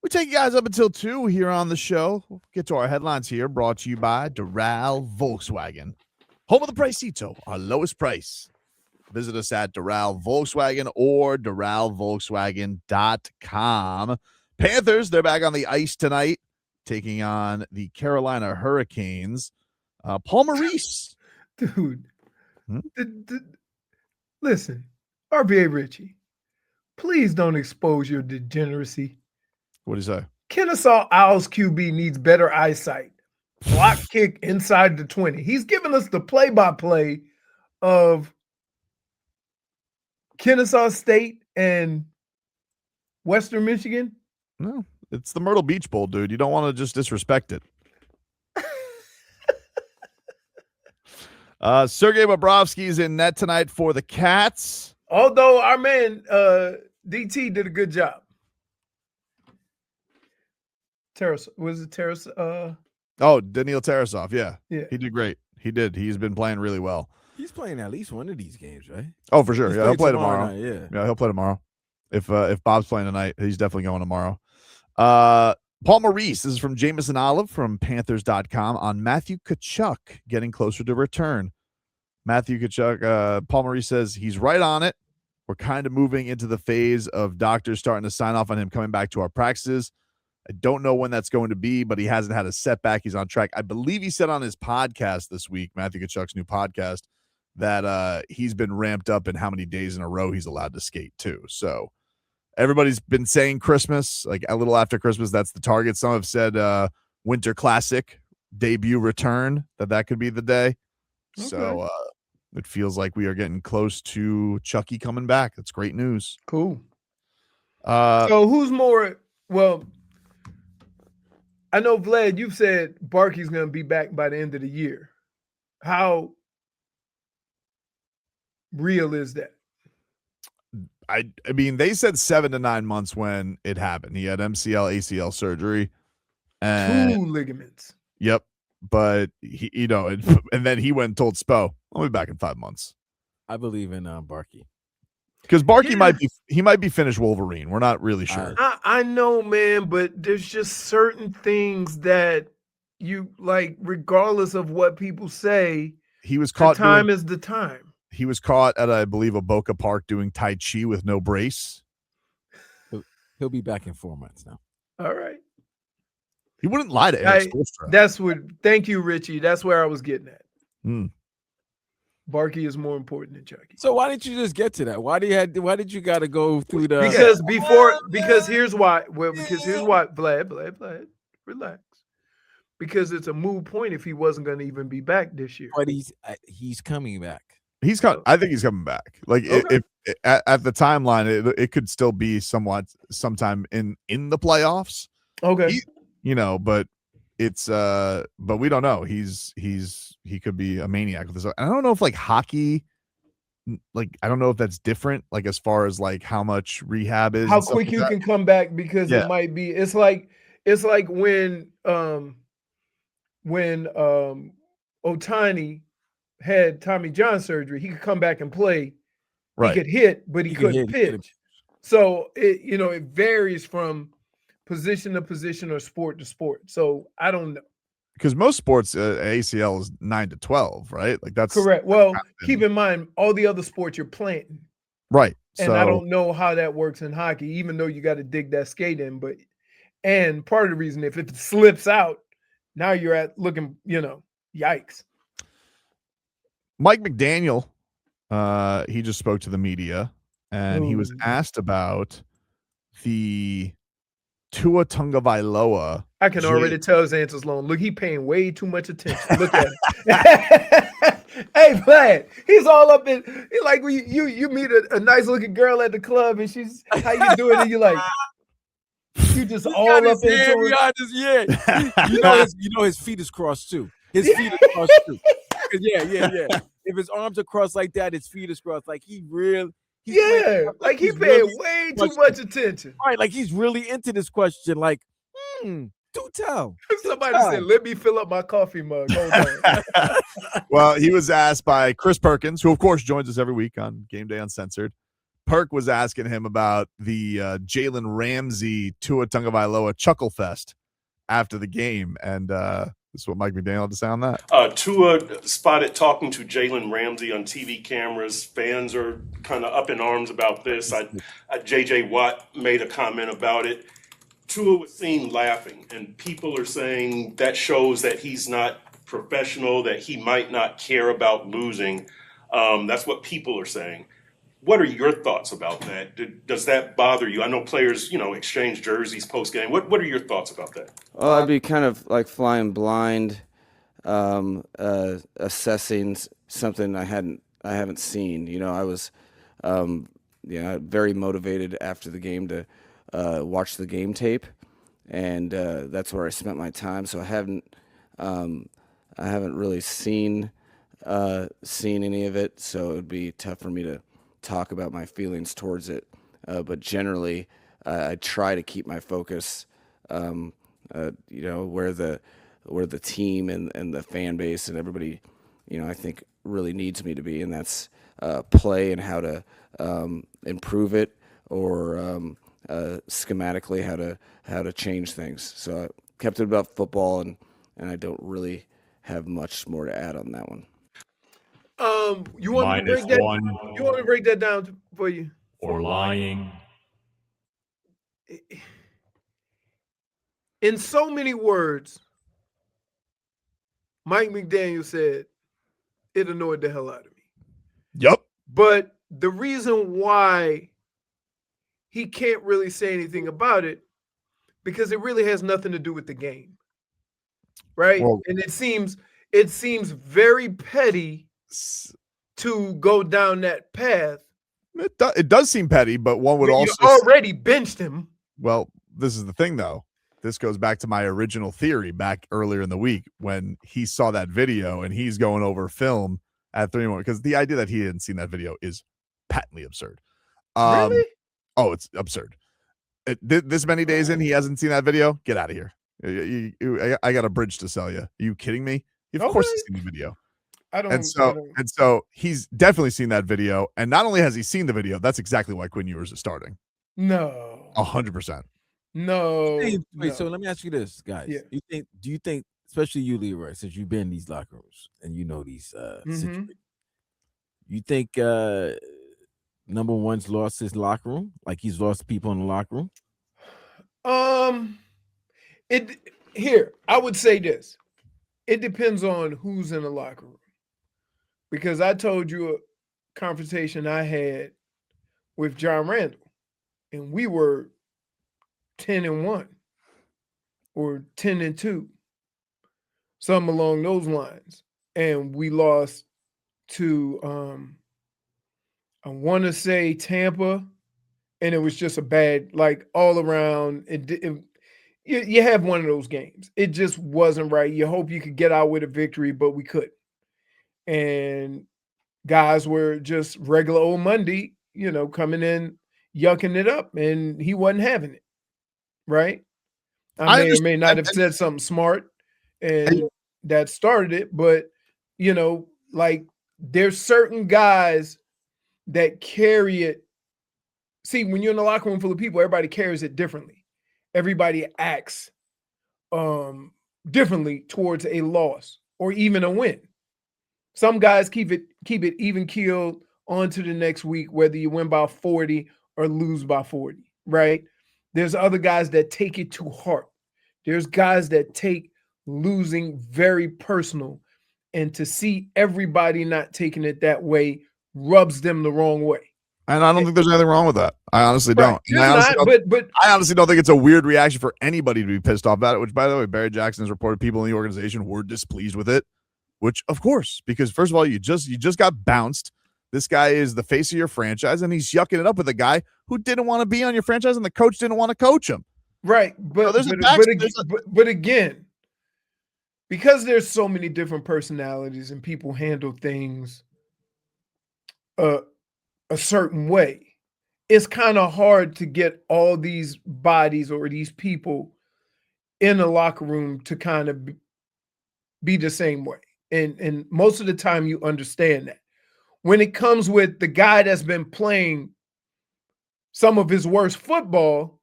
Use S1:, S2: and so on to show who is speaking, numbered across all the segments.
S1: We take you guys up until 2 here on the show. We'll get to our headlines here, brought to you by Doral Volkswagen. Home of the Pricito, our lowest price. Visit us at Doral Volkswagen or DoralVolkswagen.com. Panthers, they're back on the ice tonight, taking on the Carolina Hurricanes. Paul Maurice.
S2: Dude, listen, RBA Richie, please don't expose your degeneracy.
S1: What do you say?
S2: Kennesaw Owls QB needs better eyesight. Block kick inside the 20. He's giving us the play-by-play of Kennesaw State and Western Michigan.
S1: No, it's the Myrtle Beach Bowl, dude. You don't want to just disrespect it. Sergei Bobrovsky's in net tonight for the Cats.
S2: Although our man DT did a good job. Daniil
S1: Tarasov. Yeah, he did great. He did. He's been playing really well.
S3: He's playing at least one of these games, right?
S1: Oh, for sure. Yeah, he'll play tomorrow.
S3: Night,
S1: yeah, he'll play tomorrow. If Bob's playing tonight, he's definitely going tomorrow. Paul Maurice, this is from Jameson Olive from Panthers.com on Matthew Tkachuk getting closer to return. Matthew Tkachuk, Paul Maurice says he's right on it. We're kind of moving into the phase of doctors starting to sign off on him coming back to our practices. I don't know when that's going to be, but he hasn't had a setback. He's on track. I believe he said on his podcast this week, Matthew Tkachuk's new podcast, that he's been ramped up in how many days in a row he's allowed to skate too. So everybody's been saying Christmas, like a little after Christmas, that's the target. Some have said Winter Classic debut return, that could be the day. Okay. So it feels like we are getting close to Chucky coming back. That's great news.
S2: Cool. So who's more, well, I know, Vlad, you've said Barkey's going to be back by the end of the year. How real is that?
S1: I mean, they said 7 to 9 months when it happened. He had MCL, ACL surgery. And,
S2: 2 ligaments.
S1: Yep. But, and then he went and told Spo, I'll be back in 5 months.
S3: I believe in Barkey.
S1: Because Barkey might be finished Wolverine. We're not really sure.
S2: I know, man, but there's just certain things that you like, regardless of what people say.
S1: He was caught.
S2: Time is the time.
S1: He was caught at, I believe, a Boca Park doing Tai Chi with no brace.
S3: He'll be back in 4 months now.
S2: All right.
S1: He wouldn't lie to Eric Spoelstra.
S2: That's what. Thank you, Richie. That's where I was getting at.
S1: Hmm.
S2: Barkey is more important than Chucky.
S3: So why didn't you just get to that? Why did you got to go through the?
S2: Because here's why. Well, because here's why. Vlad, relax. Because it's a moot point if he wasn't going to even be back this year.
S3: But he's coming back.
S1: I think he's coming back. Like okay. if at the timeline, it could still be sometime in the playoffs.
S2: Okay.
S1: But it's but we don't know. He could be a maniac with this. I don't know if like hockey, like I don't know if that's different. Like as far as like how much rehab is,
S2: how quick you can come back because it might be. It's like when Ohtani had Tommy John surgery, he could come back and play. Right. He could hit, but he couldn't pitch. So it varies from position to position or sport to sport. So I don't know.
S1: Because most sports ACL is 9 to 12, right? Like that's
S2: correct. Well, keep in mind all the other sports you're playing.
S1: Right.
S2: And I don't know how that works in hockey, even though you got to dig that skate in. And part of the reason, if it slips out, now you're at looking, yikes.
S1: Mike McDaniel, he just spoke to the media, and he was asked about the Tua Tagovailoa.
S2: I can already tell his answer's long. Look, he paying way too much attention. Look at it. Hey, Vlad, he's all up in. He like when you meet a nice looking girl at the club, and she's how you doing, and you like. You just all up into
S3: it. You know his feet is crossed too. His feet is crossed too. Yeah. If his arms are crossed like that, his feet is crossed. Like he really.
S2: He paying way too much attention.
S3: Right, like he's really into this question. Like, do tell.
S2: Somebody said, "Let me fill up my coffee mug." Hold on.
S1: Well, he was asked by Chris Perkins, who of course joins us every week on Game Day Uncensored. Perk was asking him about the Jalen Ramsay Tua Tagovailoa chuckle fest after the game, and this is what Mike McDaniel had to say on that.
S4: Tua spotted talking to Jalen Ramsay on TV cameras. Fans are kind of up in arms about this. JJ Watt made a comment about it. Tua was seen laughing, and people are saying that shows that he's not professional, that he might not care about losing. That's what people are saying. What are your thoughts about that? Does that bother you? I know players, exchange jerseys post-game. What are your thoughts about that?
S5: Well, I'd be kind of like flying blind, assessing something I haven't seen. I was, very motivated after the game to watch the game tape, and that's where I spent my time. So I haven't really seen any of it. So it would be tough for me to talk about my feelings towards it, but generally I try to keep my focus where the team and the fan base and everybody I think really needs me to be, and that's play and how to improve it, or schematically how to change things. So I kept it about football, and I don't really have much more to add on that one.
S2: You want me to break that down for you?
S6: For lying.
S2: In so many words, Mike McDaniel said it annoyed the hell out of me.
S1: Yep.
S2: But the reason why he can't really say anything about it, because it really has nothing to do with the game. Right?
S1: Well,
S2: and it seems very petty to go down that path.
S1: It does seem petty, but one would also
S2: already benched him.
S1: Well, this is the thing, though. This goes back to my original theory back earlier in the week when he saw that video and he's going over film at 3-1, because the idea that he hadn't seen that video is patently absurd.
S2: Really?
S1: Oh, it's absurd. This many days in, he hasn't seen that video. Get out of here. I got a bridge to sell you. Are you kidding me? Of course he's seen the video. And so he's definitely seen that video. And not only has he seen the video, that's exactly why Quinn Ewers is starting.
S2: No.
S1: 100%.
S2: No.
S3: Wait, so let me ask you this, guys.
S2: Yeah.
S3: Do you think, especially you, Leroy, since you've been in these locker rooms and you know these situations, you think number one's lost his locker room? Like he's lost people in the locker room?
S2: I would say this. It depends on who's in the locker room. Because I told you a conversation I had with John Randall, and we were 10-1 or 10-2, something along those lines. And we lost to I want to say Tampa, and it was just a bad, like all around. You have one of those games. It just wasn't right. You hope you could get out with a victory, but we couldn't. And guys were just regular old Monday, coming in, yucking it up, and he wasn't having it. Right? I may or may not have said something smart, and that started it, but like there's certain guys that carry it. See, when you're in a locker room full of people, everybody carries it differently. Everybody acts differently towards a loss or even a win. Some guys keep it even keeled on to the next week, whether you win by 40 or lose by 40, right? There's other guys that take it to heart. There's guys that take losing very personal, and to see everybody not taking it that way rubs them the wrong way.
S1: And I don't think there's anything wrong with that. I honestly don't.
S2: I
S1: honestly don't think it's a weird reaction for anybody to be pissed off about it, which, by the way, Barry Jackson has reported people in the organization were displeased with it, which, of course, because first of all, you just got bounced. This guy is the face of your franchise, and he's yucking it up with a guy who didn't want to be on your franchise, and the coach didn't want to coach him.
S2: Right. But again, because there's so many different personalities and people handle things a certain way, it's kind of hard to get all these bodies or these people in the locker room to kind of be the same way. And most of the time you understand that. When it comes with the guy that's been playing some of his worst football,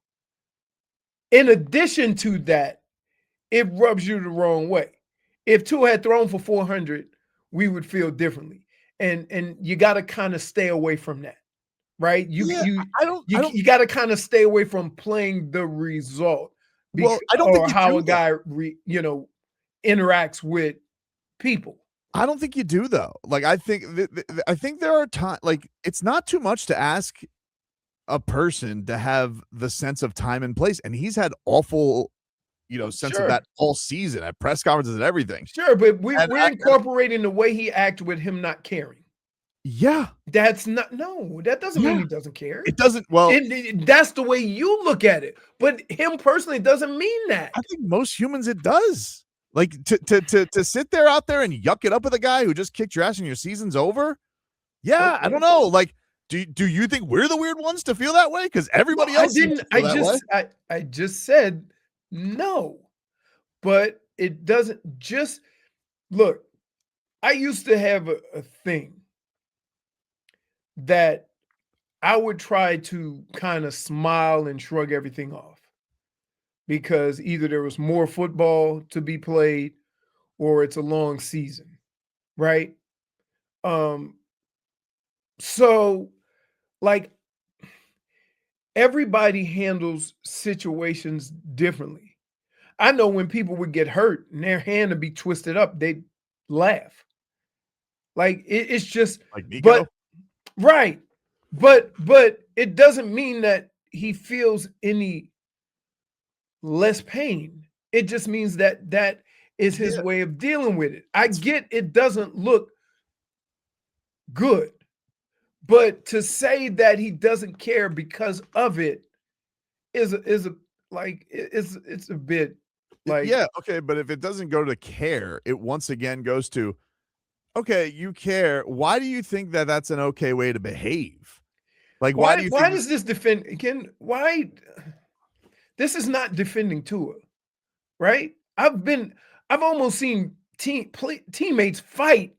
S2: in addition to that, it rubs you the wrong way. If Tua had thrown for 400, we would feel differently. And you got to kind of stay away from that, right? You got to kind of stay away from playing the result.
S1: Well, I don't think
S2: or
S1: you
S2: how
S1: do
S2: a guy interacts with people.
S1: I don't think you do though. Like I think there are times, like it's not too much to ask a person to have the sense of time and place, and he's had awful sense of that all season at press conferences and everything.
S2: Sure, but we're incorporating the way he acted with him not caring.
S1: Yeah.
S2: That doesn't mean he doesn't care.
S1: It doesn't. Well,
S2: that's the way you look at it. But him personally doesn't mean that.
S1: I think most humans it does. Like to sit there out there and yuck it up with a guy who just kicked your ass and your season's over. Yeah, okay. I don't know. Like, do you think we're the weird ones to feel that way? Because everybody else didn't.
S2: I just said no, but it doesn't just look. I used to have a thing that I would try to kind of smile and shrug everything off because either there was more football to be played or it's a long season, right? So like everybody handles situations differently. I know when people would get hurt and their hand would be twisted up, they'd laugh. Like it's just
S1: like Nico.
S2: Right. But it doesn't mean that he feels any less pain. It just means that is his way of dealing with it. I get it doesn't look good. But to say that he doesn't care because of it is a bit like
S1: okay, but if it doesn't go to care, it once again goes to okay, you care. Why do you think that that's an okay way to behave? Like, why do you?
S2: Why does this defend? Why? This is not defending Tua, right? I've almost seen teammates fight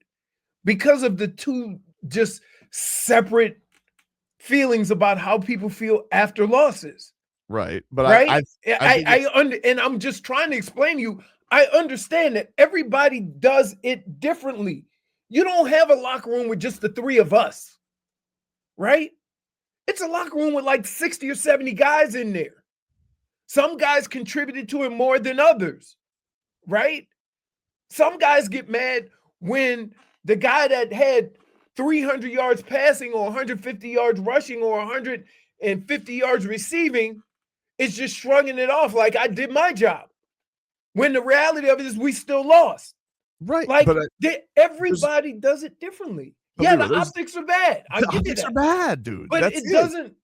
S2: because of the two just separate feelings about how people feel after losses.
S1: Right, but
S2: right. And I'm just trying to explain to you. I understand that everybody does it differently. You don't have a locker room with just the three of us, right? It's a locker room with like 60 or 70 guys in there. Some guys contributed to it more than others, right? Some guys get mad when the guy that had 300 yards passing or 150 yards rushing or 150 yards receiving is just shrugging it off like I did my job. When the reality of it is we still lost.
S1: Right.
S2: Like everybody does it differently. Yeah, the optics are bad.
S1: The optics are bad, dude.
S2: But it doesn't.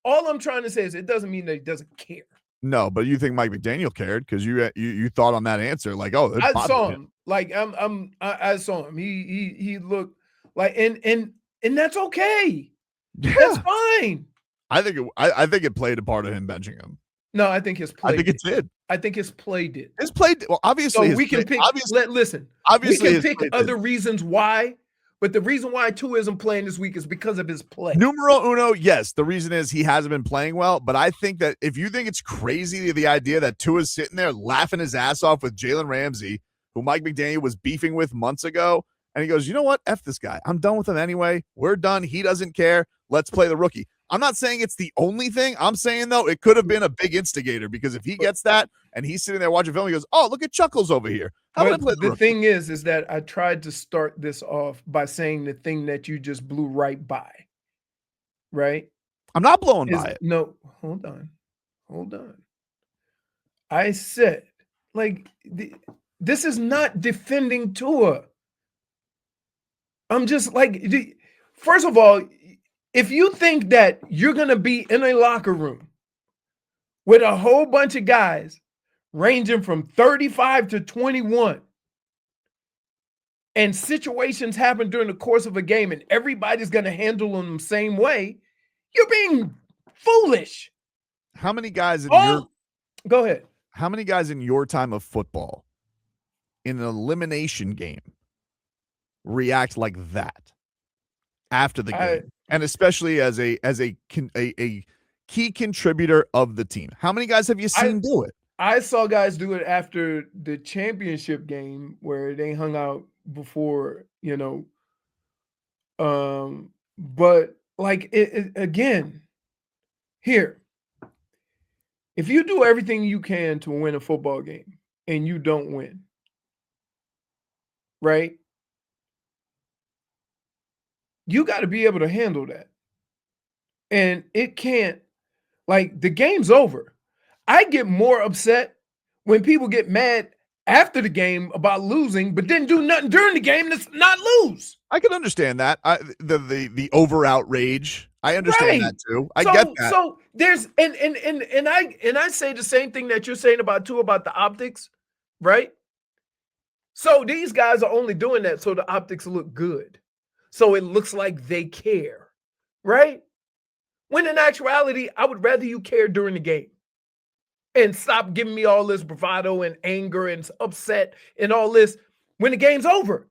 S2: All I'm trying to say is it doesn't mean that he doesn't care.
S1: No, but you think Mike McDaniel cared because you thought on that answer like, oh,
S2: I saw him. Like I saw him. He looked like and that's okay.
S1: Yeah.
S2: That's fine.
S1: I think it played a part of him benching him.
S2: No, I think his play.
S1: I think it did.
S2: I think his play did.
S1: His play. Well, obviously,
S2: so we can pick. Listen,
S1: obviously,
S2: we can pick other reasons why. But the reason why Tua isn't playing this week is because of his play.
S1: Numero uno, yes. The reason is he hasn't been playing well. But I think that if you think it's crazy, the idea that Tua's sitting there laughing his ass off with Jalen Ramsay, who Mike McDaniel was beefing with months ago, and he goes, you know what? F this guy. I'm done with him anyway. We're done. He doesn't care. Let's play the rookie. I'm not saying it's the only thing. I'm saying, though, it could have been a big instigator because if he gets that and he's sitting there watching film, he goes, oh, look at Chuckles over here. How about I play
S2: the thing is that I tried to start this off by saying the thing that you just blew right by, right?
S1: I'm not blowing by it.
S2: No, hold on. I said, like, this is not defending Tua. I'm just like, first of all, if you think that you're going to be in a locker room with a whole bunch of guys ranging from 35 to 21 and situations happen during the course of a game and everybody's going to handle them the same way, you're being foolish.
S1: How many guys in
S2: Go ahead.
S1: How many guys in your time of football in an elimination game react like that after the game? And especially as a key contributor of the team. How many guys have you seen do it?
S2: I saw guys do it after the championship game where they hung out before, but like again, here, if you do everything you can to win a football game and you don't win, right? You got to be able to handle that. And it can't, like, the game's over. I get more upset when people get mad after the game about losing, but didn't do nothing during the game to not lose.
S1: I can understand that. The over outrage. I understand that too. I get that.
S2: So there's and I say the same thing that you're saying about the optics, right? So these guys are only doing that so the optics look good. So it looks like they care, right? When in actuality, I would rather you care during the game and stop giving me all this bravado and anger and upset and all this when the game's over.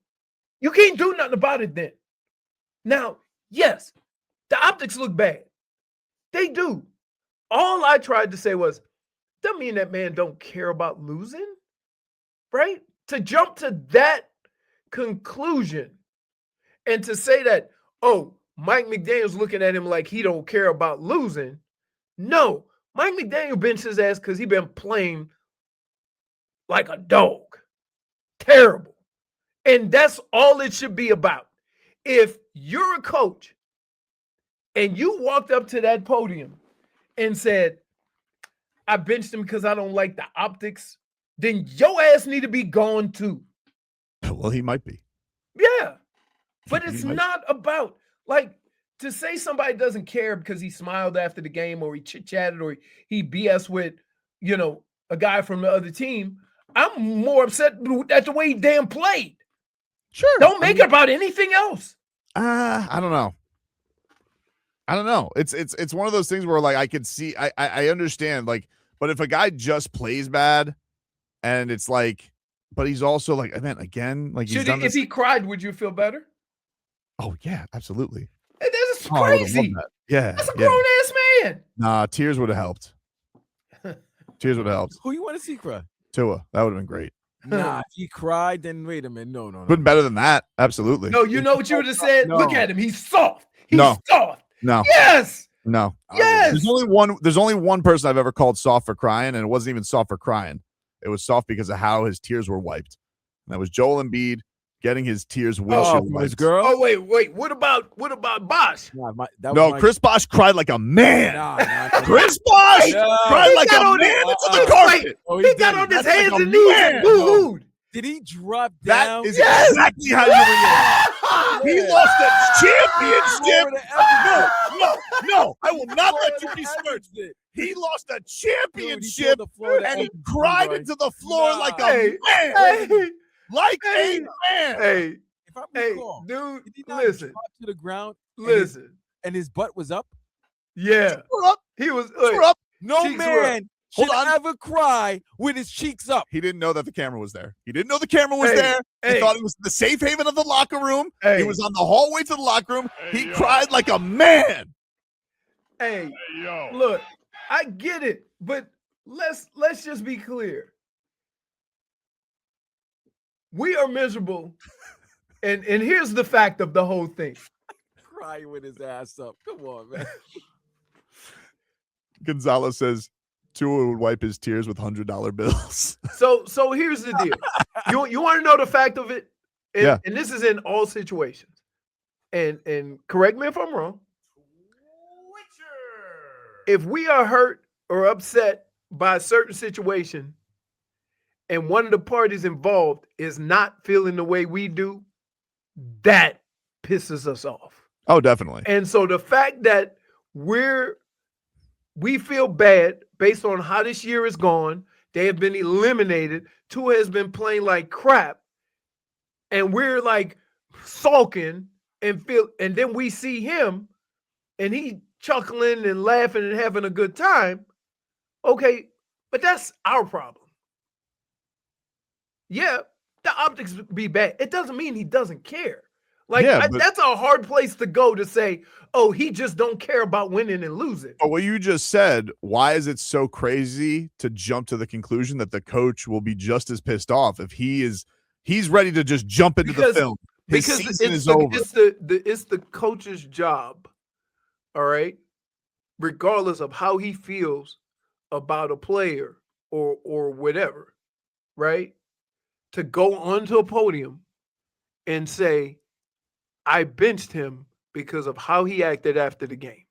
S2: You can't do nothing about it then. Now, yes, the optics look bad. They do. All I tried to say was, doesn't mean that man don't care about losing, right? To jump to that conclusion and to say that, oh, Mike McDaniel's looking at him like he don't care about losing. No, Mike McDaniel benched his ass because he been playing like a dog. Terrible. And that's all it should be about. If you're a coach and you walked up to that podium and said, I benched him because I don't like the optics, then your ass need to be gone too.
S1: Well, he might be.
S2: Yeah. But it's not about, like, to say somebody doesn't care because he smiled after the game or he chit-chatted or he BS with, a guy from the other team. I'm more upset at the way he damn played.
S1: Sure.
S2: Don't make it about anything else.
S1: I don't know. It's one of those things where, like, I could see, I understand, like, but if a guy just plays bad and it's like, but he's also like, I meant again, like,
S2: if he cried, would you feel better?
S1: Oh yeah, absolutely.
S2: That's crazy.
S1: Yeah.
S2: That's a grown ass man.
S1: Nah, tears would have helped. Tears would have helped.
S3: Who you want to see cry?
S1: Tua. That would have been great.
S3: Nah, if he cried, then wait a minute. No.
S1: Been better than that. Absolutely.
S2: No, you know what you would have said?
S3: No.
S2: Look at him. He's soft. He's soft.
S1: No.
S2: Yes.
S1: No.
S2: Yes.
S1: There's only one person I've ever called soft for crying, and it wasn't even soft for crying. It was soft because of how his tears were wiped. And that was Joel Embiid getting his tears windshield wiped.
S3: His girl.
S2: Oh, wait. What about Bosh?
S1: Chris Bosh cried like a man.
S3: Nah,
S1: Chris Bosh cried like a man into the carpet.
S2: He got on his hands and knees and boo-hooed.
S3: Did he drop down?
S1: That is exactly how you react. He lost a championship. No, I will not let you besmirch it. He lost a championship and he cried into the floor like a man. Like a man.
S2: Hey,
S3: if I recall,
S2: dude,
S3: did he not
S2: listen.
S3: drop to the ground?
S2: Listen.
S3: And his butt was up?
S2: Yeah.
S1: Up.
S2: He was
S1: up.
S3: No man should ever cry with his cheeks up.
S1: He didn't know that the camera was there. He didn't know the camera was there. He thought it was the safe haven of the locker room. He was on the hallway to the locker room. He cried like a man.
S2: Hey, look, I get it, but let's just be clear. We are miserable, and here's the fact of the whole thing.
S3: Crying with his ass up. Come on, man.
S1: Gonzalez says Tua would wipe his tears with $100 bills.
S2: So here's the deal. You want to know the fact of it? And this is in all situations. And correct me if I'm wrong. If we are hurt or upset by a certain situation, and one of the parties involved is not feeling the way we do, that pisses us off.
S1: Oh, definitely.
S2: And so the fact that we feel bad based on how this year is gone, they have been eliminated, Tua has been playing like crap, and we're like sulking and then we see him and he chuckling and laughing and having a good time. Okay, but that's our problem. Yeah, the optics be bad. It doesn't mean he doesn't care. Like,
S1: Yeah,
S2: that's a hard place to go to say, oh, he just don't care about winning and losing.
S1: But what you just said, why is it so crazy to jump to the conclusion that the coach will be just as pissed off if he's ready to just jump into the film? His season is over.
S2: It's the coach's job, all right, regardless of how he feels about a player or whatever, right, to go onto a podium and say, I benched him because of how he acted after the game.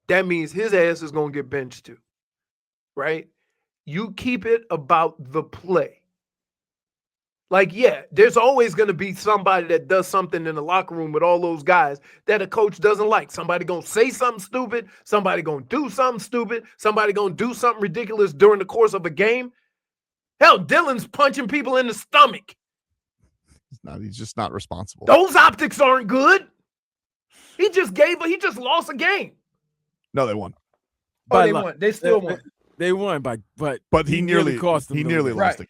S2: That means his ass is going to get benched too, right? You keep it about the play. Like, yeah, there's always going to be somebody that does something in the locker room with all those guys that a coach doesn't like. Somebody going to say something stupid. Somebody going to do something stupid. Somebody going to do something ridiculous during the course of a game. Hell, Dylan's punching people in the stomach.
S1: He's just not responsible.
S2: Those optics aren't good. He just lost a game.
S1: No, they won.
S2: Oh, they won. They still won.
S3: They won, but
S1: he nearly
S3: cost them.
S1: He nearly lost it.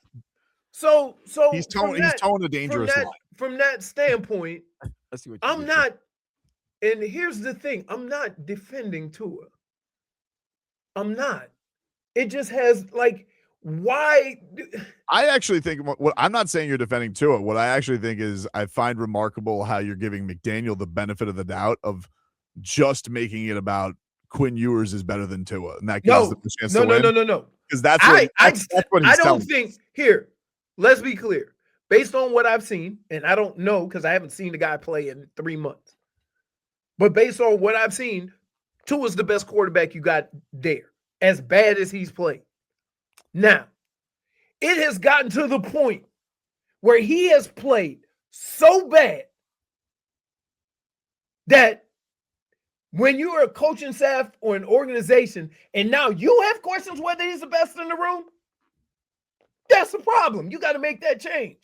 S2: So
S1: he's towing a dangerous line.
S2: From that standpoint,
S3: Let's see what
S2: I'm not. And here's the thing: I'm not defending Tua. I'm not. It just has like why.
S1: I actually think what I'm not saying you're defending Tua. What I actually think is I find remarkable how you're giving McDaniel the benefit of the doubt of just making it about Quinn Ewers is better than Tua, and that gives them a chance to win.
S2: No.
S1: Because that's what he's
S2: I don't
S1: telling
S2: think here. Let's be clear. Based on what I've seen, and I don't know because I haven't seen the guy play in 3 months. But based on what I've seen, Tua's the best quarterback you got there, as bad as he's played. Now, it has gotten to the point where he has played so bad that when you are a coaching staff or an organization and now you have questions whether he's the best in the room, that's a problem. You got to make that change.